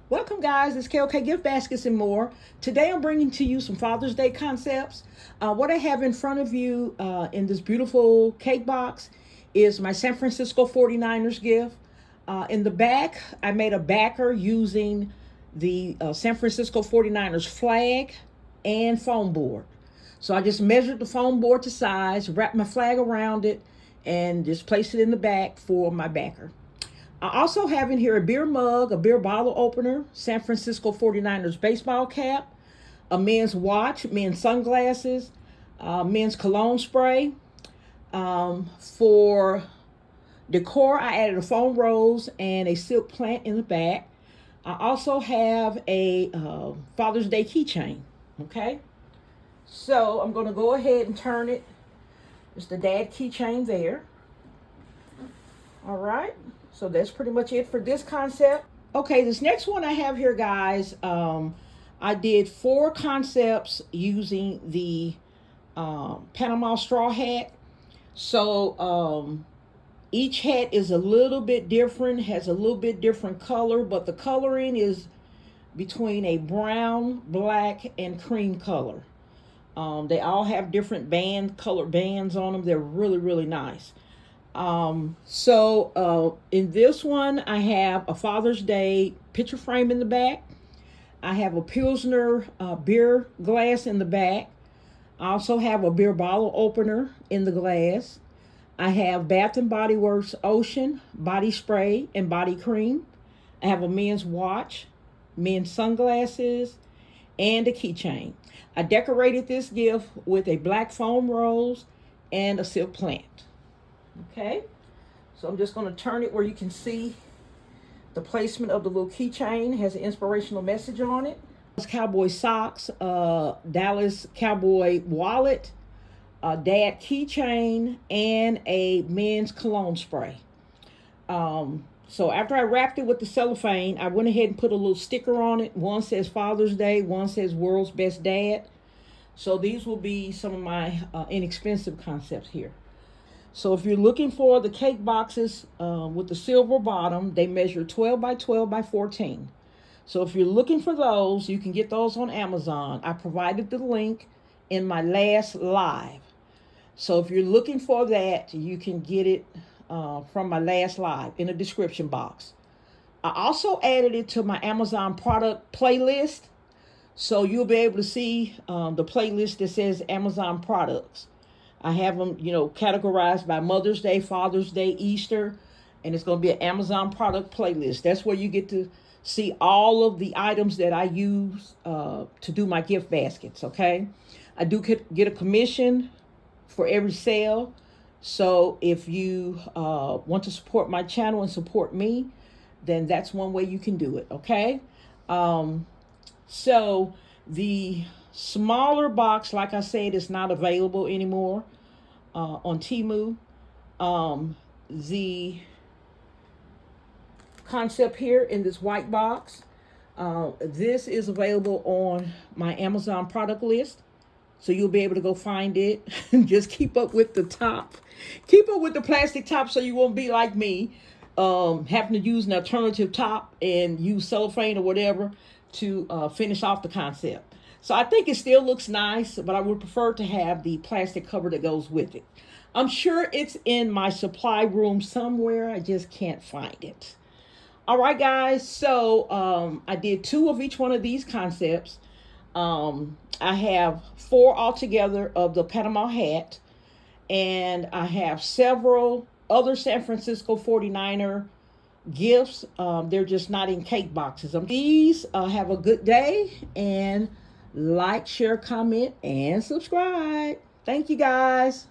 Welcome, guys. It's KOK Gift Baskets and more. Today, I'm bringing to you some Father's Day concepts. What I have in front of you in this beautiful cake box is my San Francisco 49ers gift. In the back, I made a backer using the San Francisco 49ers flag and foam board. So I just measured the foam board to size, wrapped my flag around it, and just placed it in the back for my backer. I also have in here a beer mug, a beer bottle opener, San Francisco 49ers baseball cap, a men's watch, men's sunglasses, men's cologne spray. For decor, I added a foam rose and a silk plant in the back. I also have a Father's Day keychain, okay? So I'm going to go ahead and turn it. It's the dad keychain there. All right. So that's pretty much it for this concept. Okay, this next one I have here, guys, I did 4 concepts using the Panama straw hat. So each hat is a little bit different, has a little bit different color, but the coloring is between a brown, black, and cream color. They all have different colored bands on them. They're really, really nice. In this one, I have a Father's Day picture frame in the back. I have a Pilsner beer glass in the back. I also have a beer bottle opener in the glass. I have Bath and Body Works Ocean body spray and body cream. I have a men's watch, men's sunglasses, and a keychain. I decorated this gift with a black foam rose and a silk plant. Okay, so I'm just going to turn it where you can see the placement of the little keychain. It has an inspirational message on it. Cowboy socks, Dallas Cowboy wallet, a dad keychain, and a men's cologne spray. So after I wrapped it with the cellophane, I went ahead and put a little sticker on it. One says Father's Day, one says World's Best Dad. So these will be some of my inexpensive concepts here. So if you're looking for the cake boxes with the silver bottom, they measure 12 by 12 by 14. So if you're looking for those, you can get those on Amazon. I provided the link in my last live. So if you're looking for that, you can get it from my last live in the description box. I also added it to my Amazon product playlist. So you'll be able to see the playlist that says Amazon products. I have them, categorized by Mother's Day, Father's Day, Easter, and it's going to be an Amazon product playlist. That's where you get to see all of the items that I use to do my gift baskets, okay? I do get a commission for every sale. So if you want to support my channel and support me, then that's one way you can do it, okay? So the smaller box, like I said, is not available anymore on Temu. The concept here in this white box, this is available on my Amazon product list. So you'll be able to go find it. Just keep up with the top. Keep up with the plastic top so you won't be like me, having to use an alternative top and use cellophane or whatever to finish off the concept. So I think it still looks nice, but I would prefer to have the plastic cover that goes with it. I'm sure it's in my supply room somewhere. I just can't find it. All right, guys. So I did 2 of each one of these concepts. I have 4 altogether of the Panama hat, and I have several other San Francisco 49er gifts. They're just not in cake boxes. Please have a good day, and like, share, comment, and subscribe. Thank you, guys.